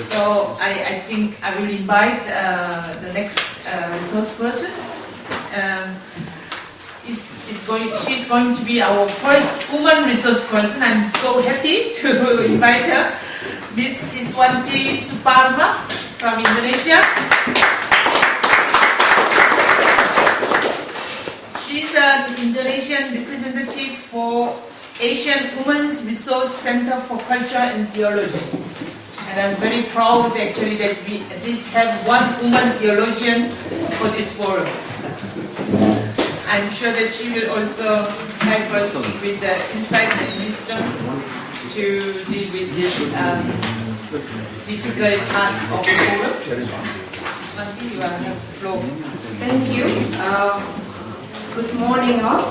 So I think I will invite the next resource person. She's going to be our first woman resource person. I'm so happy to invite her. Miss Iswanti Suparma from Indonesia. She's an Indonesian representative for Asian Women's Resource Center for Culture and Theology. And I'm very proud actually that we at least have one woman theologian for this forum. I'm sure that she will also help us with the insight and wisdom to deal with this difficult task of the forum. Iswanti, you have the floor. Thank you. Good morning all.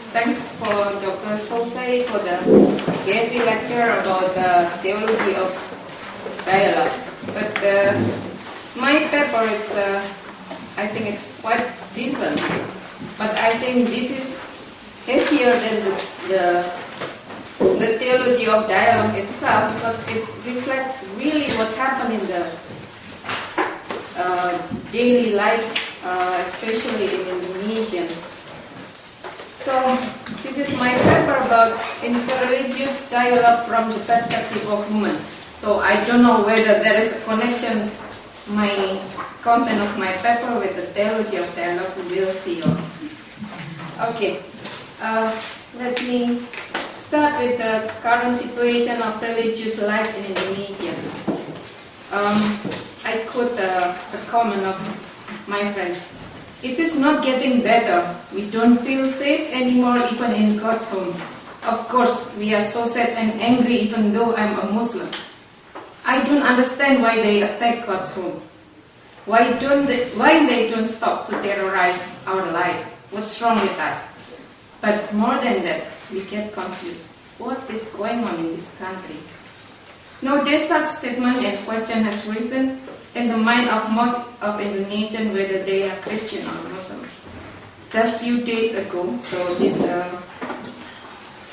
Thanks for Dr. Sosei for the heavy lecture about the theology of dialogue. But my paper, I think it's quite different. But I think this is heavier than the theology of dialogue itself, because it reflects really what happened in the daily life, especially in Indonesian. So this is my paper about interreligious dialogue from the perspective of women. So I don't know whether there is a connection, my content of my paper, with the theology of dialogue. We will see. Okay, let me start with the current situation of religious life in Indonesia. I quote a comment of my friends. It is not getting better. We don't feel safe anymore even in God's home. Of course, we are so sad and angry even though I'm a Muslim. I don't understand why they attack God's home. Why they don't stop to terrorize our life? What's wrong with us? But more than that, we get confused. What is going on in this country? Nowadays, such statement and question has risen in the mind of most of Indonesians, whether they are Christian or Muslim. Just few days ago, so this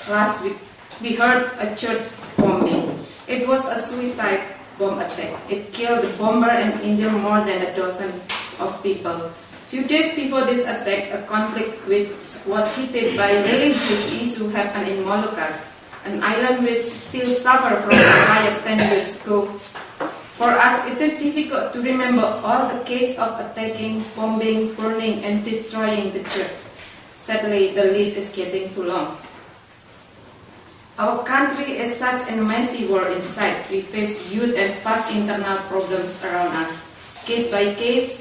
last week, we heard a church bombing. It was a suicide bomb attack. It killed the bomber and injured more than a dozen of people. Few days before this attack, a conflict which was heated by religious issue happened in Molucas, an island which still suffers from a riot 10 years ago. For us, it is difficult to remember all the cases of attacking, bombing, burning, and destroying the church. Sadly, the list is getting too long. Our country is such a messy war inside. We face huge and vast internal problems around us. Case by case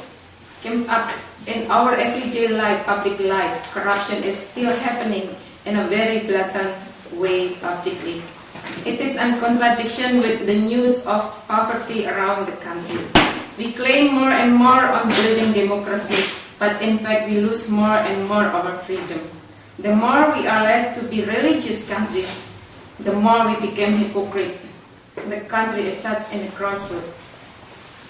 comes up in our everyday life, public life. Corruption is still happening in a very blatant way publicly. It is in contradiction with the news of poverty around the country. We claim more and more on building democracy, but in fact we lose more and more of our freedom. The more we are led to be religious country, the more we become hypocrite. The country is such in a crossroad.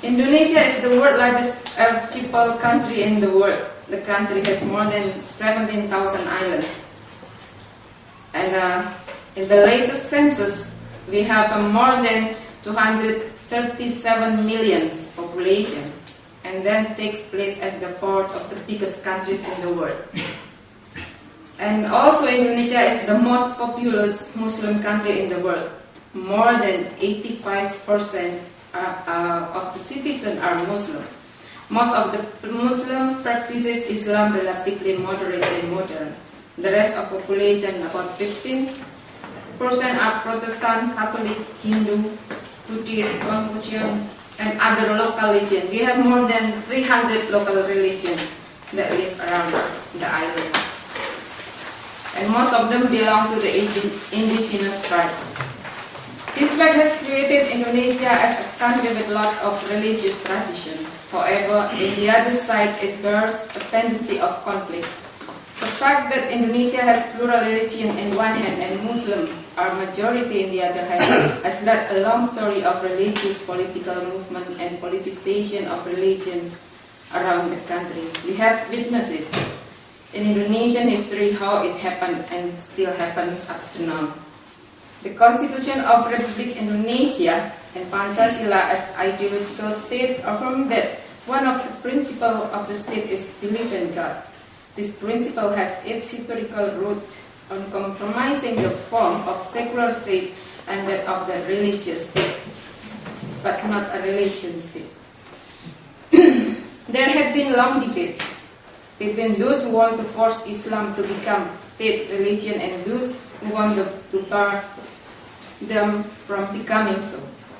Indonesia is the world's largest archipelago country in the world. The country has more than 17,000 islands. And in the latest census, we have more than 237 million population, and then takes place as the fourth of the biggest countries in the world. And also Indonesia is the most populous Muslim country in the world. More than 85% of the citizens are Muslim. Most of the Muslim practices Islam relatively moderate and modern. The rest of population, about 15%, are Protestant, Catholic, Hindu, Buddhist, Confucian, and other local religions. We have more than 300 local religions that live around the island. And most of them belong to the indigenous tribes. This fact has created Indonesia as a country with lots of religious tradition. However, in the other side, it bears a tendency of conflict. The fact that Indonesia has plural religion in one hand and Muslim are majority in the other hand has led a long story of religious political movement and politicization of religions around the country. We have witnesses in Indonesian history how it happened and still happens up to now. The Constitution of Republic Indonesia and Pancasila as ideological state affirm that one of the principles of the state is belief in God. This principle has its historical root on compromising the form of secular state and that of the religious state, but not a religion state. There have been long debates between those who want to force Islam to become state religion and those who want to bar them from becoming so.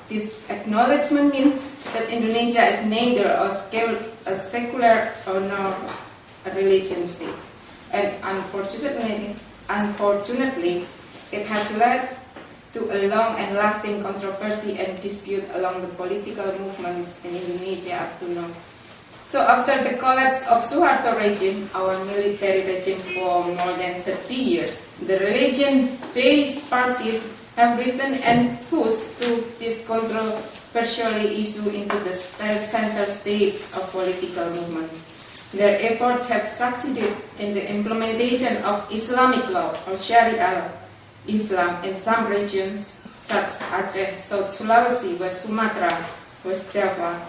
This acknowledgement means that Indonesia is neither a secular or nor a religion state. And unfortunately, it has led to a long and lasting controversy and dispute along the political movements in Indonesia up to now. So after the collapse of Suharto regime, our military regime for more than 30 years, the religion-based parties have risen and pushed to this controversial issue into the center stage of political movement. Their efforts have succeeded in the implementation of Islamic law or Sharia Islam in some regions such as Aceh, South Sulawesi, West Sumatra, West Java.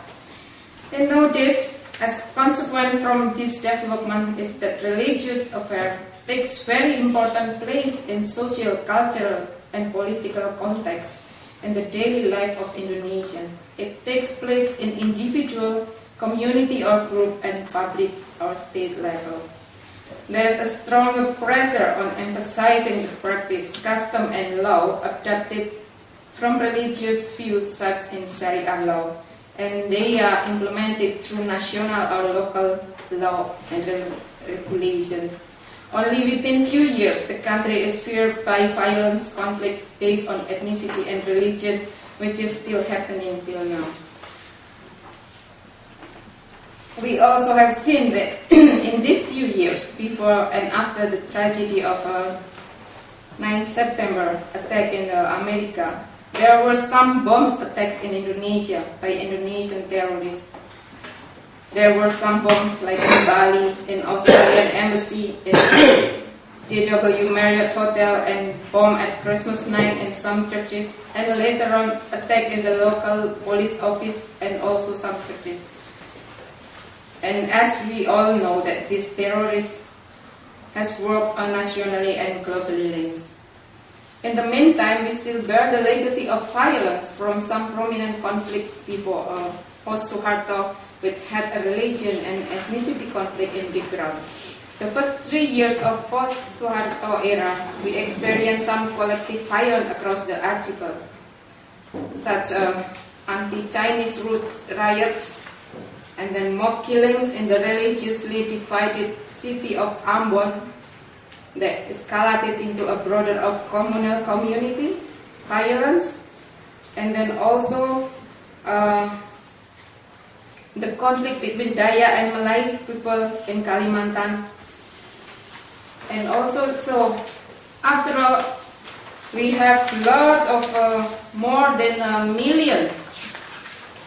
And nowadays, as consequence from this development is that religious affair takes very important place in social, cultural, and political context in the daily life of Indonesians. It takes place in individual, community or group, and public or state level. There is a stronger pressure on emphasizing the practice, custom, and law adapted from religious views such in Sharia law, and they are implemented through national or local law and regulation. Only within few years, the country is feared by violence conflicts based on ethnicity and religion, which is still happening till now. We also have seen that in these few years, before and after the tragedy of 9 September attack in America, there were some bombs attacks in Indonesia by Indonesian terrorists. There were some bombs like in Bali, in Australian embassy, in JW Marriott Hotel, and bomb at Christmas night in some churches, and later on attack in the local police office and also some churches. And as we all know that this terrorist has worked on nationally and globally lines. In the meantime, we still bear the legacy of violence from some prominent conflicts before post-Suharto, which had a religion and ethnicity conflict in background. The first 3 years of post-Suharto era, we experienced some collective violence across the archipelago, such anti-Chinese riots, and then mob killings in the religiously divided city of Ambon that escalated into a broader of communal community violence, and then also the conflict between Daya and Malay people in Kalimantan. And also, so after all, we have lots of more than 1 million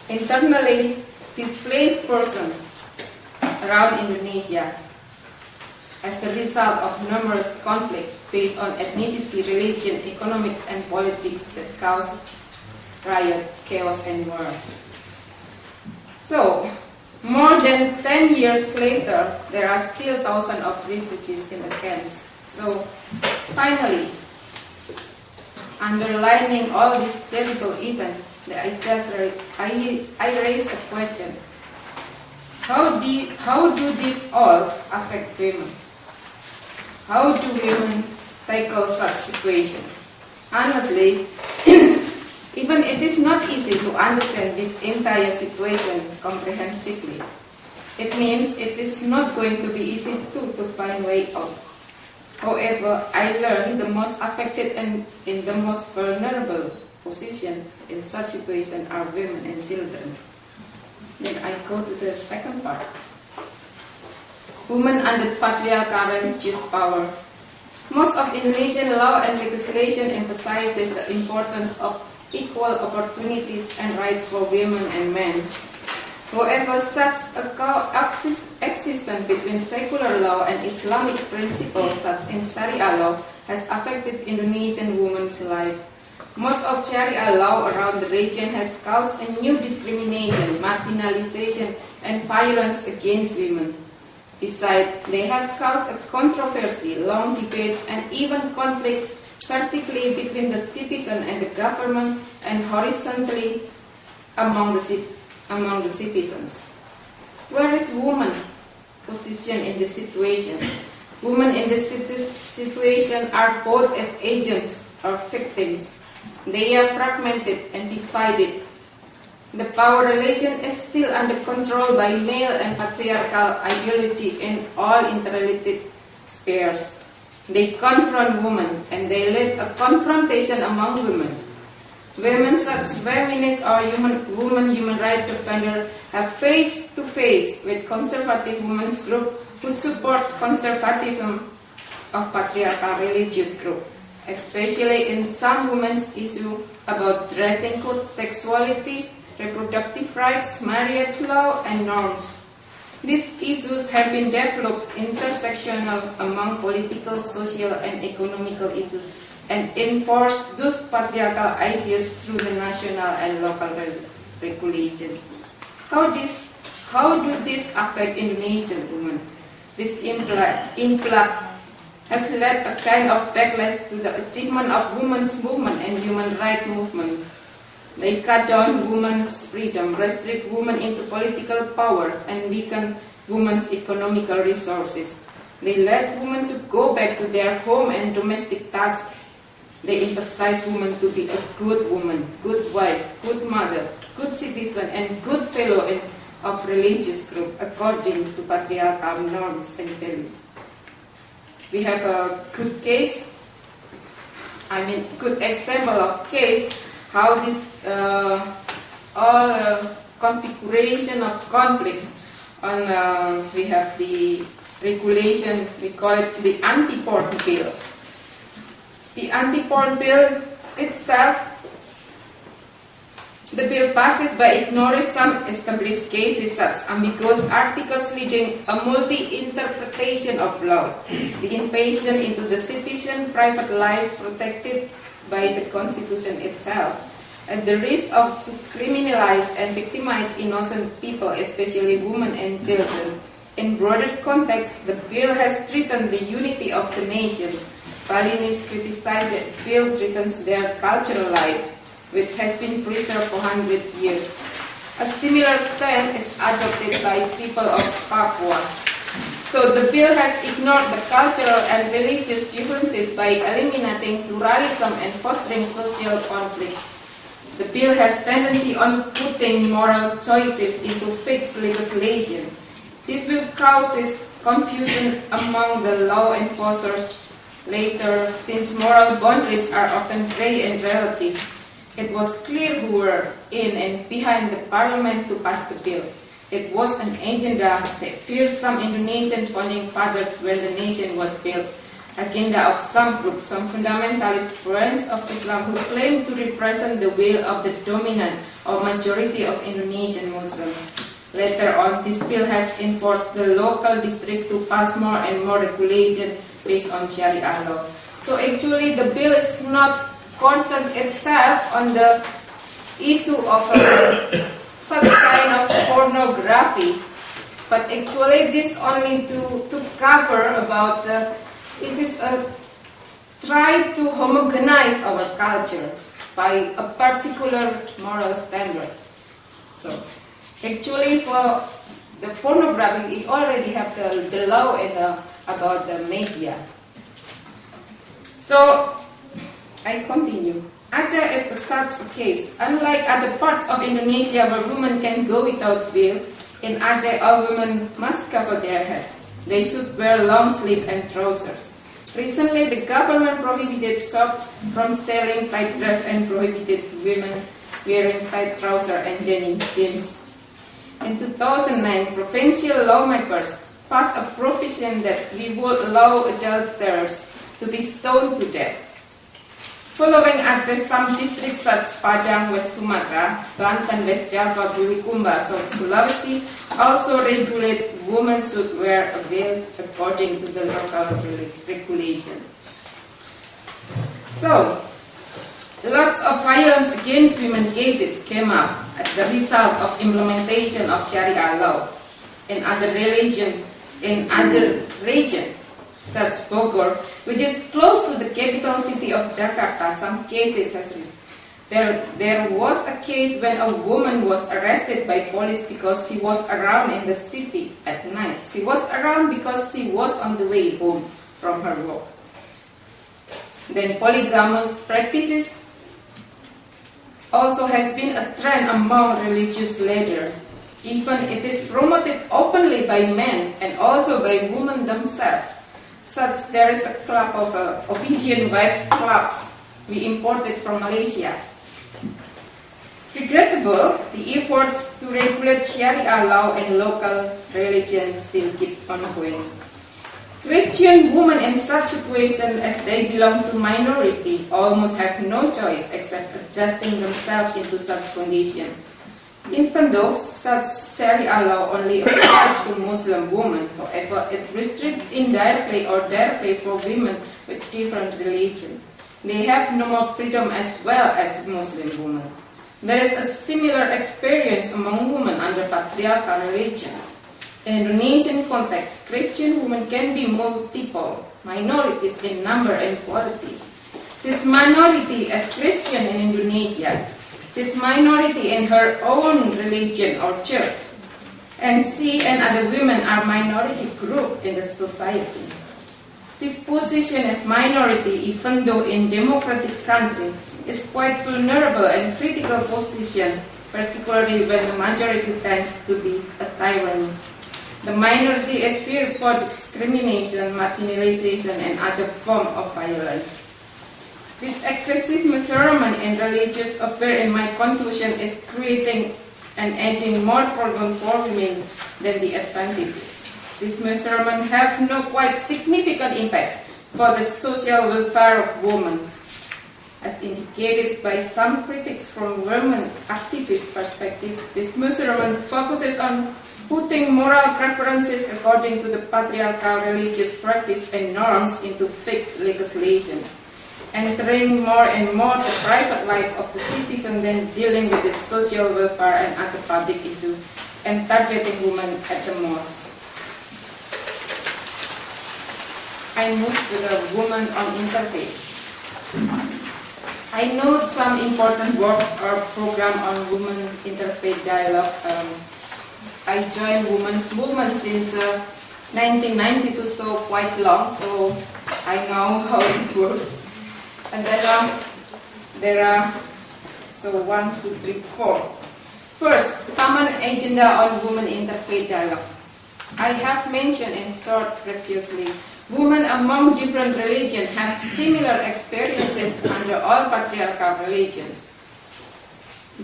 internally displaced persons around Indonesia as a result of numerous conflicts based on ethnicity, religion, economics, and politics that cause riot, chaos, and war. So, more than 10 years later, there are still thousands of refugees in the camps. So, finally, underlining all these terrible events, I raised a question. How do these all affect women? How do women tackle such situation? Honestly, even it is not easy to understand this entire situation comprehensively. It means it is not going to be easy to find way out. However, I learned the most affected and in the most vulnerable position in such situation are women and children. Then I go to the second part. Women under patriarchal religious power. Most of Indonesian law and legislation emphasizes the importance of equal opportunities and rights for women and men. However, such a coexistence between secular law and Islamic principles such in Sharia law has affected Indonesian women's life. Most of Sharia law around the region has caused a new discrimination, marginalization, and violence against women. Besides, they have caused a controversy, long debates, and even conflicts, particularly between the citizen and the government, and horizontally among the citizens. Where is woman position in this situation? Women in this situation are both as agents or victims. They are fragmented and divided. The power relation is still under control by male and patriarchal ideology in all interrelated spheres. They confront women and they lead a confrontation among women. Women such feminists or women human rights defenders have face to face with conservative women's group who support conservatism of patriarchal religious group, especially in some women's issue about dressing code, sexuality, reproductive rights, marriage law, and norms. These issues have been developed intersectional among political, social, and economical issues and enforce those patriarchal ideas through the national and local regulation. How do this affect Indonesian women? This influx has led a kind of backlash to the achievement of women's movement and human rights movements. They cut down women's freedom, restrict women into political power, and weaken women's economical resources. They led women to go back to their home and domestic tasks. They emphasize women to be a good woman, good wife, good mother, good citizen, and good fellow of religious group according to patriarchal norms and values. We have a good example of case how this configuration of conflicts on we have the regulation, we call it the anti-porn bill. The anti-porn bill itself, the bill passes by ignoring some established cases such ambiguous articles leading a multi-interpretation of law, the invasion into the citizen's private life protected by the Constitution itself, and the risk of to criminalize and victimize innocent people, especially women and children. In broader context, the bill has threatened the unity of the nation. Balinese criticize that the bill threatens their cultural life, which has been preserved for 100 years. A similar stand is adopted by people of Papua. So the bill has ignored the cultural and religious differences by eliminating pluralism and fostering social conflict. The bill has tendency on putting moral choices into fixed legislation. This will cause confusion among the law enforcers later, since moral boundaries are often gray and relative. It was clear who were in and behind the parliament to pass the bill. It was an agenda that feared some Indonesian founding fathers when the nation was built. Agenda of some groups, some fundamentalist friends of Islam who claim to represent the will of the dominant or majority of Indonesian Muslims. Later on, this bill has enforced the local district to pass more and more regulation based on Sharia law. So actually the bill is not concerned itself on the issue of such kind of pornography, but actually this only to cover about this is a try to homogenize our culture by a particular moral standard. So actually for the pornography, we already have the law about the media. So I continue. Aceh is such a case. Unlike other parts of Indonesia where women can go without veil, in Aceh all women must cover their heads. They should wear long sleeves and trousers. Recently, the government prohibited shops from selling tight dress and prohibited women wearing tight trousers and denim jeans. In 2009, provincial lawmakers passed a provision that we would allow adulterers to be stoned to death. Following Aceh, some districts such Padang, West Sumatra, Banten, West Java, Bulukumba, South Sulawesi also regulate women should wear a veil according to the local regulation. So, lots Lots of violence against women cases came up as the result of implementation of Sharia law in other regions, such Bogor, which is close to the capital city of Jakarta. Some cases has reached. There was a case when a woman was arrested by police because she was around in the city at night. She was around because she was on the way home from her work. Then polygamous practices also has been a trend among religious leaders. Even it is promoted openly by men and also by women themselves. Such there is a club of obedient wives clubs we imported from Malaysia. Regrettable, the efforts to regulate Sharia law and local religion still keep ongoing. Christian women in such situations as they belong to minority almost have no choice except adjusting themselves into such condition. Even though such Sharia law only applies to Muslim women, however, it restricts indirectly or directly for women with different religion. They have no more freedom as well as Muslim women. There is a similar experience among women under patriarchal religions. In Indonesian context, Christian women can be multiple minorities in number and qualities. She is minority as Christian in Indonesia. She is minority in her own religion or church. And she and other women are minority group in the society. This position as minority, even though in democratic country, is quite vulnerable and critical position, particularly when the majority tends to be a tyrant. The minority is feared for discrimination, marginalization, and other forms of violence. This excessive measurement in religious affairs, in my conclusion, is creating and adding more problems for women than the advantages. This measurement have no quite significant impacts for the social welfare of women. As indicated by some critics from women activist perspective, this measurement focuses on putting moral preferences according to the patriarchal religious practice and norms into fixed legislation, entering more and more the private life of the citizen than dealing with the social welfare and other public issues, and targeting women at the most. I move to the woman on interfaith. I know some important works or program on women interfaith dialogue. I joined women's movement since 1992, so quite long, so I know how it works. And then there are, so 1, 2, 3, 4. First, common agenda on women interfaith dialogue. I have mentioned in short previously, women among different religions have similar experiences under all patriarchal religions.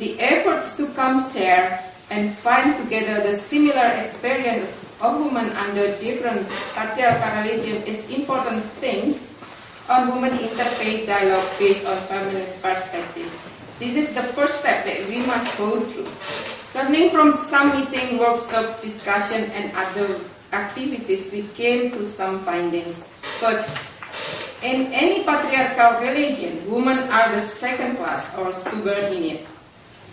The efforts to come share and find together the similar experience of women under different patriarchal religions is important thing on women interfaith dialogue based on feminist perspective. This is the first step that we must go through. Turning from some meeting, workshop, discussion, and other activities, we came to some findings. First, in any patriarchal religion, women are the second class or subordinate.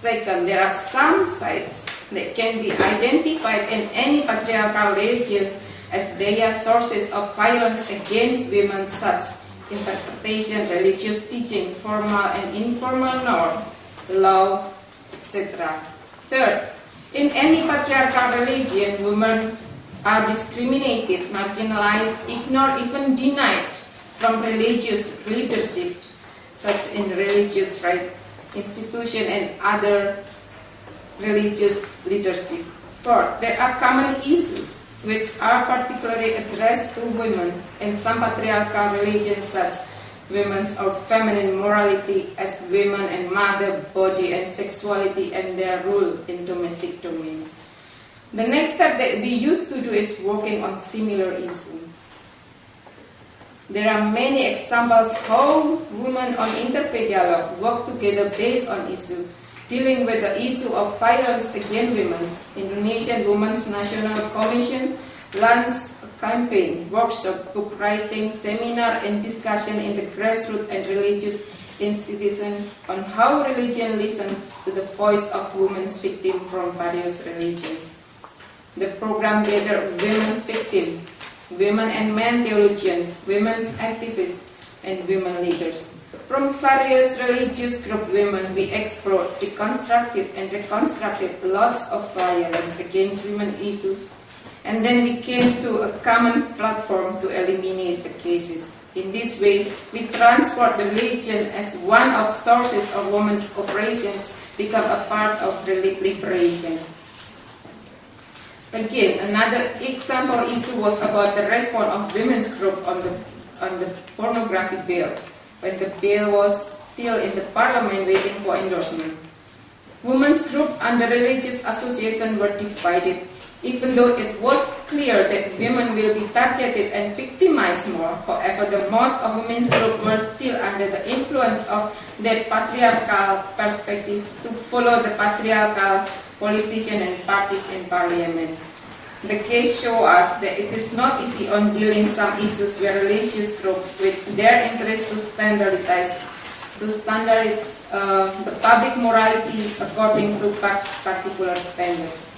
Second, there are some sites that can be identified in any patriarchal religion as they are sources of violence against women, such interpretation, religious teaching, formal and informal norm, law, etc. Third, in any patriarchal religion, women are discriminated, marginalized, ignored, even denied from religious leadership, such in religious rights institution and other religious leadership. Fourth, there are common issues which are particularly addressed to women in some patriarchal religions, such women's or feminine morality as women and mother, body and sexuality, and their role in domestic domain. The next step that we used to do is working on similar issues. There are many examples how women on interfaith dialogue work together based on issues dealing with the issue of violence against women. Indonesian Women's National Commission launched a campaign, workshop, book writing, seminar, and discussion in the grassroots and religious institution on how religion listens to the voice of women's victims from various religions. The program gathered women victims, women and men theologians, women's activists, and women leaders. From various religious group women, we explored, deconstructed, and reconstructed lots of violence against women issues, and then we came to a common platform to eliminate the cases. In this way, we transport religion as one of sources of women's operations become a part of liberation. Again, another example issue was about the response of women's group on the pornography bill, when the bill was still in the parliament waiting for endorsement. Women's group and the religious association were divided. Even though it was clear that women will be targeted and victimized more, however, the most of women's groups were still under the influence of their patriarchal perspective to follow the patriarchal politicians and parties in parliament. The case shows us that it is not easy on dealing some issues where religious groups with their interest to standardize the public morality according to particular standards.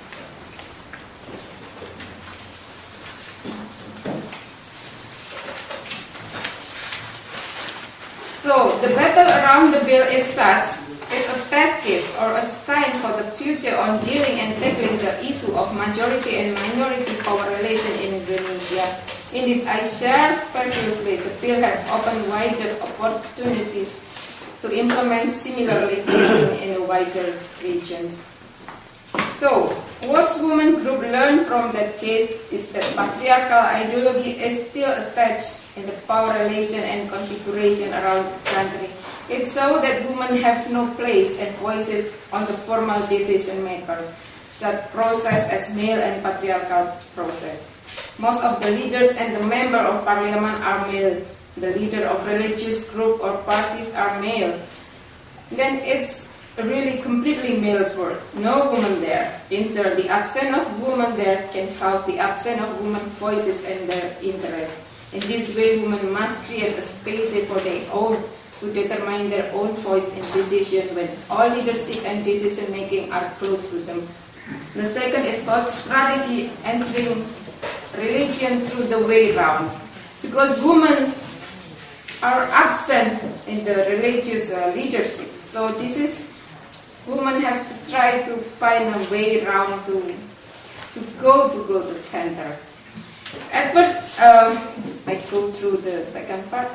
So, the battle around the bill is such as a test case or a sign for the future on dealing and tackling the issue of majority and minority power relation in Indonesia. Indeed, I shared previously, the bill has opened wider opportunities to implement similarly in wider regions. So, what women group learned from that case is that patriarchal ideology is still attached in the power relation and configuration around the country. It shows that women have no place and voices on the formal decision maker, such process as male and patriarchal process. Most of the leaders and the member of parliament are male. The leader of religious group or parties are male. Then it's really completely male's world. No woman there. The absence of women there can cause the absence of women voices and their interests. In this way, women must create a space for their own to determine their own voice in decision when all leadership and decision making are close to them. The second is called strategy entering religion through the way round. Because women are absent in the religious leadership. So this is, women have to try to find a way around to go to the center. At first, I go through the second part.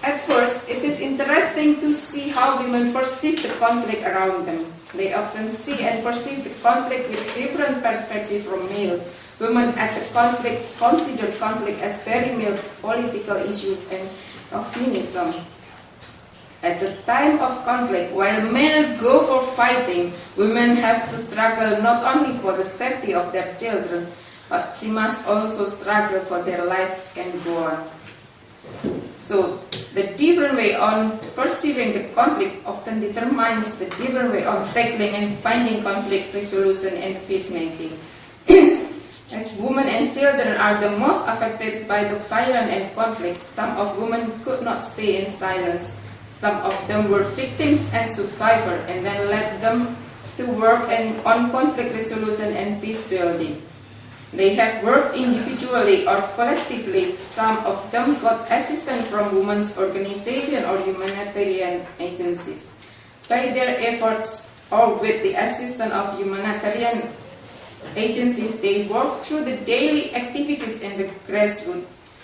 At first, it is interesting to see how women perceive the conflict around them. They often see and perceive the conflict with different perspectives from male. Women at the conflict consider conflict as very male political issues and of feminism. At the time of conflict, while men go for fighting, women have to struggle not only for the safety of their children, but she must also struggle for their life can go on. So, the different way on perceiving the conflict often determines the different way of tackling and finding conflict resolution and peacemaking. As women and children are the most affected by the violence and conflict, some of women could not stay in silence. Some of them were victims and survivors, and then led them to work on conflict resolution and peace building. They have worked individually or collectively. Some of them got assistance from women's organizations or humanitarian agencies. By their efforts or with the assistance of humanitarian agencies, they worked through the daily activities in the grassroots.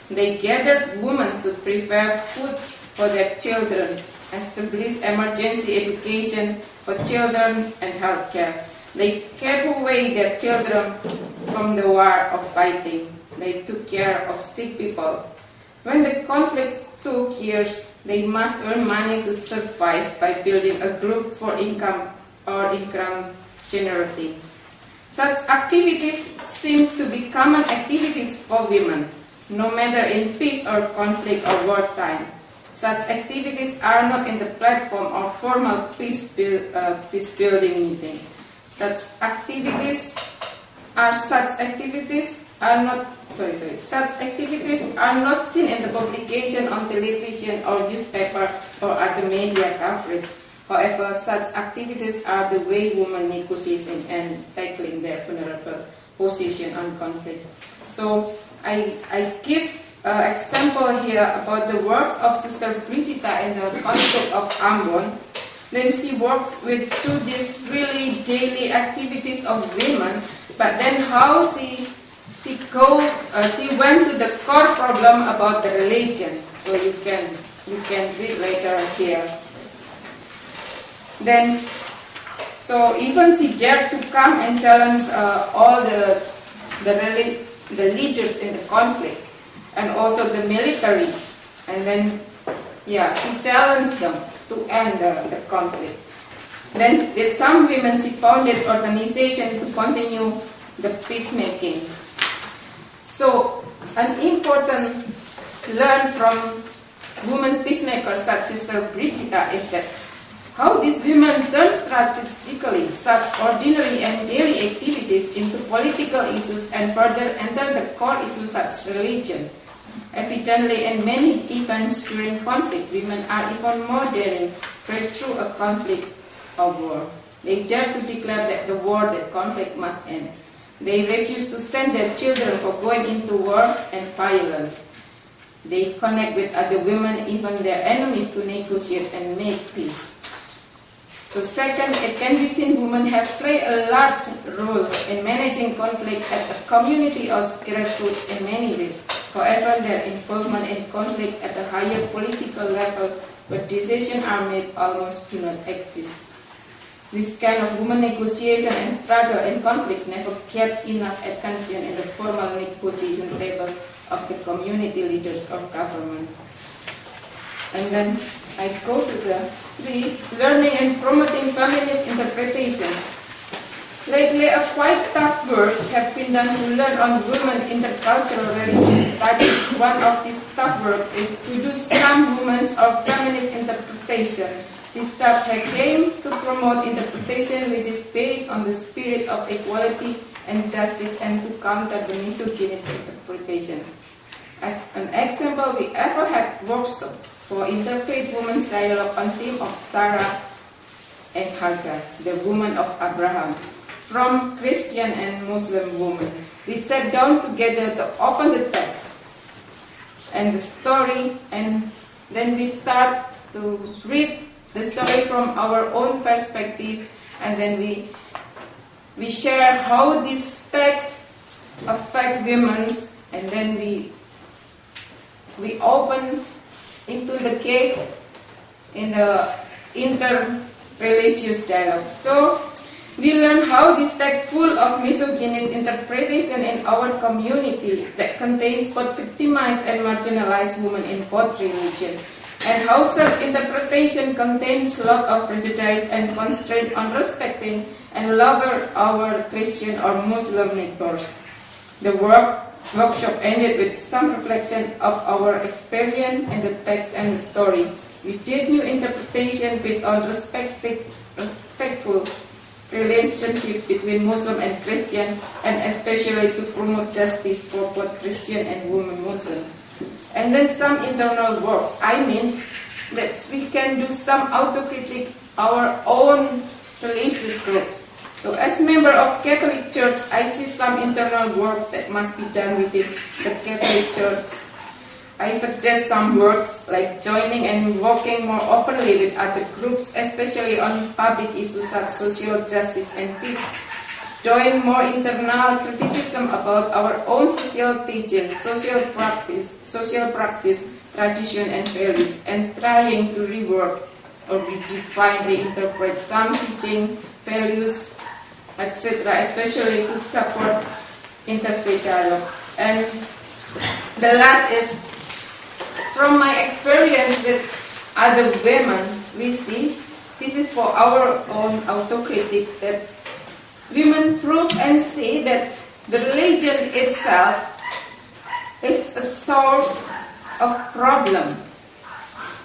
They gathered women to prepare food for their children, established emergency education for children and healthcare. They kept away their children from the war of fighting. They took care of sick people. When the conflicts took years, they must earn money to survive by building a group for income or income generating. Such activities seem to be common activities for women, no matter in peace or conflict or wartime. Such activities are not in the platform or formal peace building meeting. Such activities Such activities are not seen in the publication on television or newspaper or other media coverage. However, such activities are the way women negotiating and tackling their vulnerable position on conflict. So I give an example here about the works of Sister Brigida in the conflict of Ambon. Then she works through these really daily activities of women, but then how she went to the core problem about the religion. So you can read later here. Then, so even she dared to come and challenge all the leaders in the conflict and also the military, and then she challenged them to end the conflict. Then with some women she founded organization to continue the peacemaking. So an important learn from women peacemakers such as Sister Brigida is that how these women turn strategically such ordinary and daily activities into political issues and further enter the core issues such as religion. Evidently, in many events during conflict, women are even more daring break through a conflict or war. They dare to declare that the war, that conflict must end. They refuse to send their children for going into war and violence. They connect with other women, even their enemies, to negotiate and make peace. So second, it can be seen women have played a large role in managing conflict at a community or grassroots in many ways. However, their involvement in conflict at a higher political level where decisions are made almost do not exist. This kind of women negotiation and struggle in conflict never get enough attention in the formal negotiation table of the community leaders or government. And then I go to the 3, learning and promoting feminist interpretation. Lately, a quite tough work has been done to learn on women intercultural religious studies. One of these tough work is to do some women's or feminist interpretation. This task has aimed to promote interpretation which is based on the spirit of equality and justice and to counter the misogynist interpretation. As an example, we ever had workshop for interfaith women's dialogue on theme of Sarah and Hagar, the woman of Abraham, from Christian and Muslim women. We sat down together to open the text and the story, and then we start to read the story from our own perspective, and then we share how these texts affect women, and then we open into the case in the inter-religious dialogue. So we learn how this text full of misogynist interpretation in our community that contains both victimized and marginalized women in both religions, and how such interpretation contains a lot of prejudice and constraint on respecting and loving our Christian or Muslim neighbors. The workshop ended with some reflection of our experience in the text and the story. We did new interpretation based on respectful relationship between Muslim and Christian, and especially to promote justice for both Christian and women Muslim. And then some internal works. I mean that we can do some autocritic our own religious groups. So as member of Catholic Church, I see some internal work that must be done within the Catholic Church. I suggest some works like joining and working more openly with other groups, especially on public issues such as social justice and peace. Doing more internal criticism about our own social teaching, social praxis, tradition and values, and trying to rework or redefine, reinterpret some teaching, values, etc., especially to support interfaith dialogue. And the last is, from my experience with other women, we see, this is for our own autocritic, that women prove and see that the religion itself is a source of problem.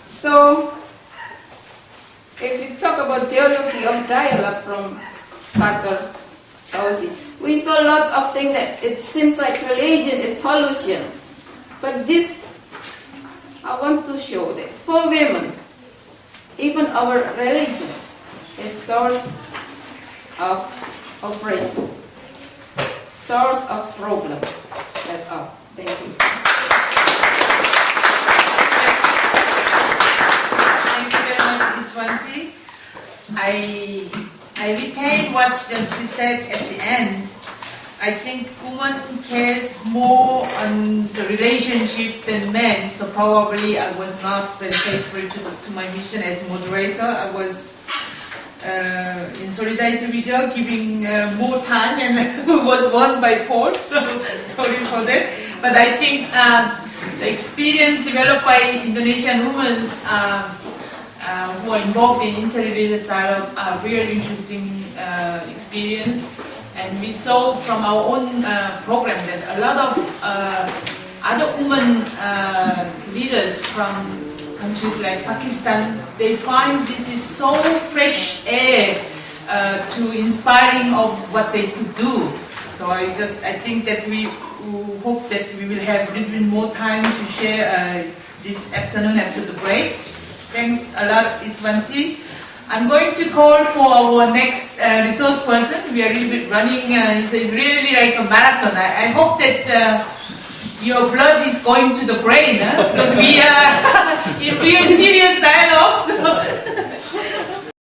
So, if we talk about theology of dialogue from Father We saw lots of things that it seems like religion is solution. But this, I want to show that for women, even our religion is source of oppression, source of problem. That's all. Thank you. Thank you very much, Iswanti. I retain what she said at the end. I think women cares more on the relationship than men, so probably I was not very faithful to my mission as moderator. I was in solidarity with her, giving more time, and was won by force, so sorry for that. But I think the experience developed by Indonesian women who are involved in interreligious dialogue are really interesting experience. And we saw from our own program that a lot of other women leaders from countries like Pakistan, they find this is so fresh air to inspiring of what they could do. So I think that we hope that we will have a little bit more time to share this afternoon after the break. Thanks a lot, Iswanti. I'm going to call for our next resource person. We are a little bit running, it's really like a marathon. I hope that your blood is going to the brain, because we are in real serious dialogue. So